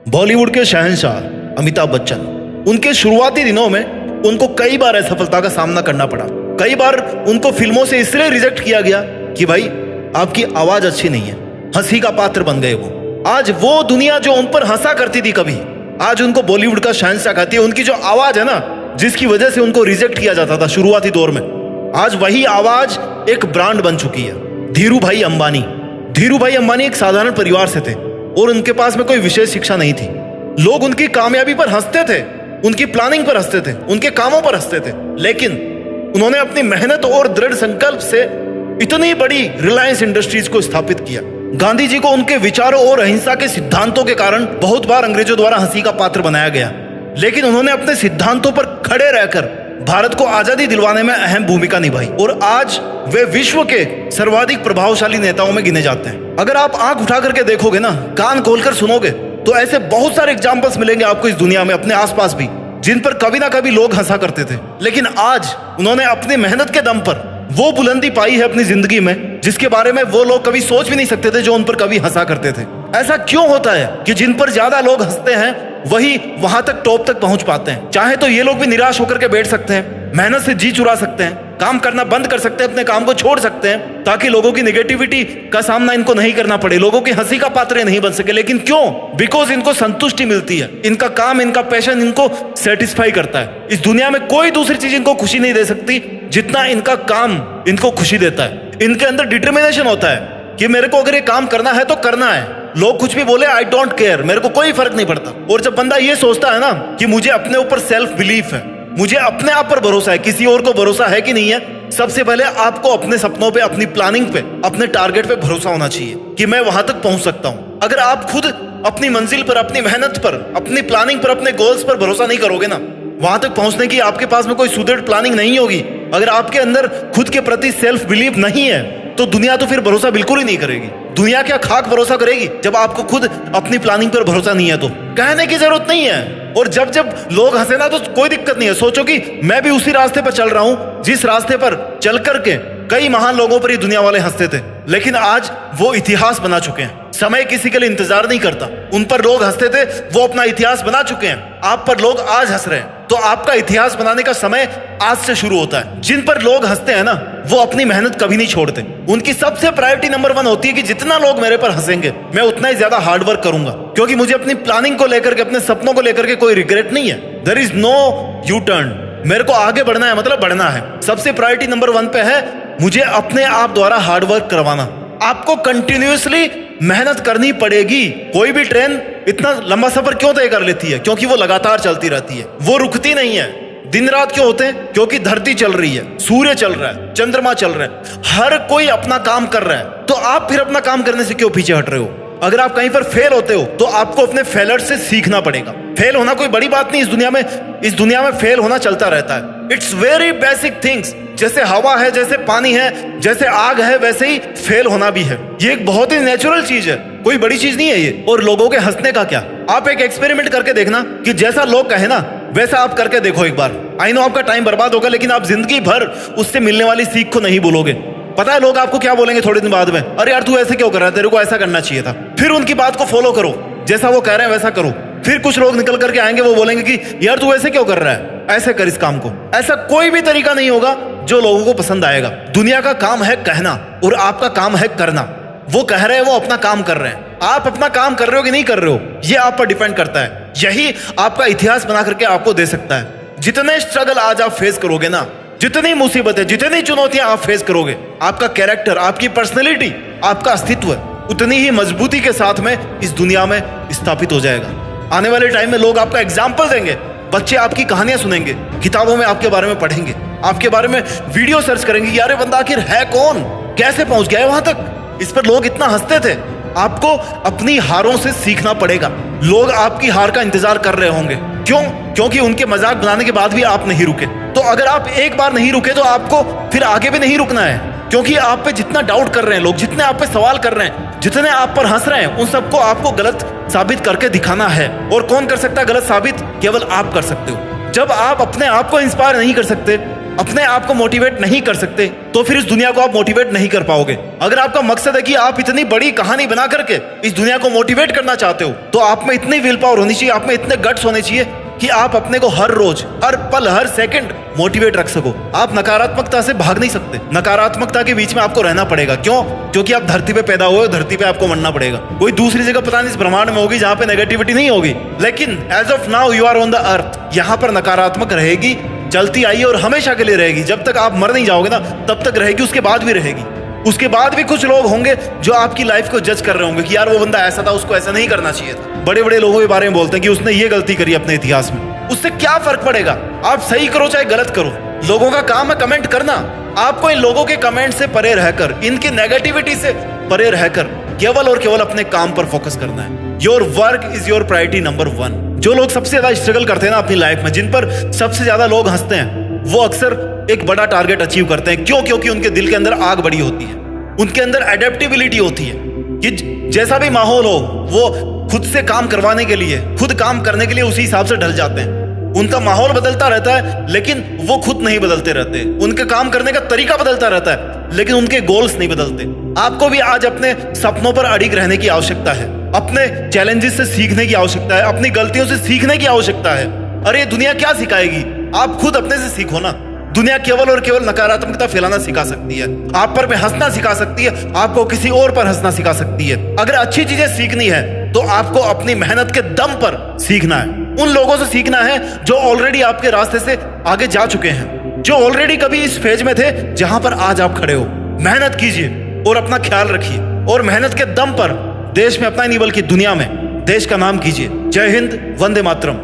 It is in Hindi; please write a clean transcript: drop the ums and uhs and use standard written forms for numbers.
बॉलीवुड के शहंशाह अमिताभ बच्चन, उनके शुरुआती दिनों में उनको कई बार असफलता का सामना करना पड़ा। कई बार उनको फिल्मों से इसलिए रिजेक्ट किया गया कि भाई आपकी आवाज अच्छी नहीं है, हंसी का पात्र बन गए वो। आज वो दुनिया जो उन पर हंसा करती थी कभी, आज उनको बॉलीवुड का शहंशाह कहती है। उनकी जो आवाज है ना, जिसकी वजह से उनको रिजेक्ट किया जाता था शुरुआती दौर में, आज वही आवाज एक ब्रांड बन चुकी है। धीरू भाई अंबानी एक साधारण परिवार से थे और उनके पास में कोई विशेष शिक्षा नहीं थी। लोग उनकी कामयाबी पर हंसते थे, उनकी प्लानिंग पर हंसते थे, उनके कामों पर हंसते थे, लेकिन उन्होंने अपनी मेहनत और दृढ़ संकल्प से इतनी बड़ी रिलायंस इंडस्ट्रीज को स्थापित किया। गांधी जी को उनके विचारों और अहिंसा के सिद्धांतों के कारण बहुत बार अंग्रेजों द्वारा हंसी का पात्र बनाया गया, लेकिन उन्होंने अपने सिद्धांतों पर खड़े रहकर भारत को आजादी दिलवाने में अहम भूमिका निभाई और आज वे विश्व के सर्वाधिक प्रभावशाली नेताओं में गिने जाते हैं। अगर आप आंख उठा करके देखोगे ना, कान खोलकर सुनोगे, तो ऐसे बहुत सारे एग्जाम्पल्स मिलेंगे आपको इस दुनिया में, अपने आसपास भी, जिन पर कभी ना कभी लोग हंसा करते थे, लेकिन आज उन्होंने अपनी मेहनत के दम पर वो बुलंदी पाई है अपनी जिंदगी में जिसके बारे में वो लोग कभी सोच भी नहीं सकते थे, जो उन पर कभी हंसा करते थे। ऐसा क्यों होता है कि जिन पर ज्यादा लोग हंसते हैं वही वहां तक, टॉप तक पहुंच पाते हैं? चाहे तो ये लोग भी निराश होकर के बैठ सकते हैं, मेहनत से जी चुरा सकते हैं, काम करना बंद कर सकते हैं, अपने काम को छोड़ सकते हैं ताकि लोगों की नेगेटिविटी का सामना इनको नहीं करना पड़े, लोगों की हंसी का पात्र नहीं बन सके। लेकिन क्यों? बिकॉज इनको संतुष्टि मिलती है, इनका काम, इनका पैशन इनको सेटिस्फाई करता है। इस दुनिया में कोई दूसरी चीज इनको खुशी नहीं दे सकती जितना इनका काम इनको खुशी देता है। इनके अंदर डिटर्मिनेशन होता है कि मेरे को अगर ये काम करना है तो करना है, लोग कुछ भी बोले, आई डोंट केयर, मेरे को कोई फर्क नहीं पड़ता। और जब बंदा ये सोचता है ना कि मुझे अपने ऊपर सेल्फ बिलीफ है, मुझे अपने आप पर भरोसा है, किसी और को भरोसा है कि नहीं है, सबसे पहले आपको अपने सपनों पे, अपनी प्लानिंग पे, अपने टारगेट पे भरोसा होना चाहिए कि मैं वहां तक पहुंच सकता हूं। अगर आप खुद अपनी मंजिल पर, अपनी मेहनत पर, अपनी प्लानिंग पर, अपने गोल्स पर भरोसा नहीं करोगे ना, वहां तक पहुंचने की आपके पास में कोई सुदृढ़ प्लानिंग नहीं होगी, अगर आपके अंदर खुद के प्रति सेल्फ बिलीफ नहीं है, तो दुनिया तो फिर भरोसा बिल्कुल ही नहीं करेगी। दुनिया क्या खाक भरोसा करेगी जब आपको खुद अपनी प्लानिंग पर भरोसा नहीं है? तो कहने की जरूरत नहीं है। और जब जब लोग हंसे ना, तो कोई दिक्कत नहीं है। सोचो कि मैं भी उसी रास्ते पर चल रहा हूं जिस रास्ते पर चल करके कई महान लोगों पर ही दुनिया वाले हंसते थे, लेकिन आज वो इतिहास बना चुके हैं। समय किसी के लिए इंतजार नहीं करता। उन पर लोग हंसते थे, वो अपना इतिहास बना चुके हैं। आप पर लोग आज हंस रहे हैं, तो आपका इतिहास बनाने का समय आज से शुरू होता है। जिन पर लोग हंसते हैं ना, वो अपनी मेहनत कभी नहीं छोड़ते। उनकी सबसे प्रायोरिटी नंबर 1 होती है कि जितना लोग मेरे पर हंसेंगे, मैं उतना ही ज्यादा हार्डवर्क करूंगा, क्योंकि मुझे अपनी प्लानिंग को लेकर के, अपने सपनों को लेकर के कोई रिग्रेट नहीं है। There is no U turn. मेरे को आगे बढ़ना है, मतलब बढ़ना है। सबसे प्रायोरिटी नंबर 1 पे है मुझे अपने आप द्वारा हार्डवर्क करवाना। आपको कंटिन्यूअसली मेहनत करनी पड़ेगी। कोई भी ट्रेन इतना लंबा सफर क्यों तय कर लेती है? क्योंकि वो लगातार चलती रहती है, वो रुकती नहीं है। दिन रात क्यों होते हैं? क्योंकि धरती चल रही है, सूर्य चल रहा है, चंद्रमा चल रहा है, हर कोई अपना काम कर रहा है। तो आप फिर अपना काम करने से क्यों पीछे हट रहे हो? अगर आप कहीं पर फेल होते हो तो आपको अपने फेलर से सीखना पड़ेगा। फेल होना कोई बड़ी बात नहीं इस दुनिया में। इस दुनिया में फेल होना चलता रहता है। It's very basic things. जैसे हवा है, जैसे पानी है, जैसे आग है, वैसे ही फेल होना भी है। ये एक बहुत ही नेचुरल चीज है, कोई बड़ी चीज नहीं है ये। और लोगों के हंसने का क्या? आप एक एक्सपेरिमेंट करके देखना कि जैसा लोग कहे ना वैसा आप करके देखो एक बार। आई नो आपका टाइम बर्बाद होगा, लेकिन आप जिंदगी भर उससे मिलने वाली सीख को नहीं भूलोगे। पता है लोग आपको क्या बोलेंगे थोड़े दिन बाद में? अरे यार तू ऐसे क्यों कर रहा है, तेरे को ऐसा करना चाहिए था। फिर उनकी बात को फॉलो करो, जैसा वो कह रहे हैं वैसा करो। फिर कुछ लोग निकल करके आएंगे, वो बोलेंगे कि यार तू ऐसे क्यों कर रहा है, ऐसे कर इस काम को। ऐसा कोई भी तरीका नहीं होगा जो लोगों को पसंद आएगा। दुनिया का काम है कहना और आपका काम है करना। वो कह रहे हैं, वो अपना काम कर रहे हैं। आप अपना काम कर रहे हो कि नहीं कर रहे हो, ये आप पर डिपेंड करता है। यही आपका इतिहास बना करके आपको दे सकता है। जितने स्ट्रगल आज आप फेस करोगे ना, जितनी मुसीबतें, जितनी चुनौतियां आप फेस करोगे, आपका कैरेक्टर, आपकी पर्सनैलिटी, आपका अस्तित्व उतनी ही मजबूती के साथ में इस दुनिया में स्थापित हो जाएगा। आने वाले टाइम में लोग आपका एग्जाम्पल देंगे, बच्चे आपकी कहानियां सुनेंगे, किताबों में आपके बारे में पढ़ेंगे, आपके बारे में वीडियो सर्च करेंगे, यार ये बंदा आखिर है कौन, कैसे पहुंच गया है वहां तक। इस पर लोग इतना हंसते थे। आपको अपनी हारों से सीखना पड़ेगा। लोग आपकी हार का इंतजार कर रहे होंगे। क्यों? क्योंकि उनके मजाक बनाने के बाद भी आप नहीं रुके। तो अगर आप एक बार नहीं रुके तो आपको फिर आगे भी नहीं रुकना है, क्योंकि आप पे जितना डाउट कर रहे हैं लोग, जितने आप पे सवाल कर रहे हैं, जितने आप पर हंस रहे हैं, उन सबको आपको गलत साबित करके दिखाना है। और कौन कर सकता है गलत साबित? केवल आप कर सकते हो। जब आप अपने आप को इंस्पायर नहीं कर सकते अपने आप को मोटिवेट नहीं कर सकते तो फिर इस दुनिया को आप मोटिवेट नहीं कर पाओगे। अगर आपका मकसद है कि आप इतनी बड़ी कहानी बना करके इस दुनिया को मोटिवेट करना चाहते हो तो आप में इतनी विल पावर होनी चाहिए, आप में इतने गट्स होने चाहिए कि आप अपने को हर रोज, हर पल, हर सेकंड मोटिवेट रख सको। आप नकारात्मकता से भाग नहीं सकते, नकारात्मकता के बीच में आपको रहना पड़ेगा। क्यों? क्योंकि आप धरती पे पैदा हुए हो, धरती पे आपको मरना पड़ेगा। कोई दूसरी जगह पता नहीं इस ब्रह्मांड में होगी जहां पे नेगेटिविटी नहीं होगी, लेकिन as of now you are on the earth, यहां पर नकारात्मक रहेगी, चलती आई और हमेशा के लिए रहेगी। जब तक आप मर नहीं जाओगे ना तब तक रहेगी, उसके बाद भी रहेगी। उसके बाद भी कुछ लोग होंगे जो आपकी लाइफ को जज कर रहे होंगे कि यार वो बंदा ऐसा था, उसको ऐसा नहीं करना चाहिए था। बड़े बड़े लोगों के बारे में बोलते हैं कि उसने ये गलती करी अपने इतिहास में। उससे क्या फर्क पड़ेगा? आप सही करो चाहे गलत करो, लोगों का काम है कमेंट करना। आपको इन लोगों के कमेंट से परे रहकर, इनकी नेगेटिविटी से परे रहकर केवल और केवल अपने काम पर फोकस करना है। Your work is your priority number 1। जो लोग सबसे ज्यादा स्ट्रगल करते हैं ना अपनी लाइफ में, जिन पर सबसे ज्यादा लोग हंसते हैं, वो अक्सर एक बड़ा टारगेट अचीव करते हैं। क्यों? क्योंकि उनके दिल के अंदर आग बड़ी होती है, उनके अंदर एडेप्टेबिलिटी होती है कि जैसा भी माहौल हो वो खुद से काम करवाने के लिए, खुद काम करने के लिए उसी हिसाब से ढल जाते हैं। उनका माहौल बदलता रहता है लेकिन वो खुद नहीं बदलते रहते। उनके काम करने का तरीका बदलता रहता है लेकिन उनके गोल्स नहीं बदलते। आपको भी आज अपने सपनों पर अड़िग रहने की आवश्यकता है, अपने चैलेंजेस से सीखने की आवश्यकता है, अपनी गलतियों से सीखने की आवश्यकता है। अरे दुनिया क्या सिखाएगी? आप खुद अपने से सीखो ना। दुनिया केवल और केवल नकारात्मकता फैलाना सिखा सकती है, आप पर हंसना सिखा सकती है, आपको किसी और पर हंसना सिखा सकती है। अगर अच्छी चीजें सीखनी है तो आपको अपनी मेहनत के दम पर सीखना है। उन लोगों से सीखना है जो ऑलरेडी आपके रास्ते से आगे जा चुके हैं, जो ऑलरेडी कभी इस फेज में थे जहां पर आज आप खड़े हो। मेहनत कीजिए और अपना ख्याल रखिए, और मेहनत के दम पर देश में अपना नहीं बल्कि दुनिया में देश का नाम कीजिए। जय हिंद, वंदे मातरम।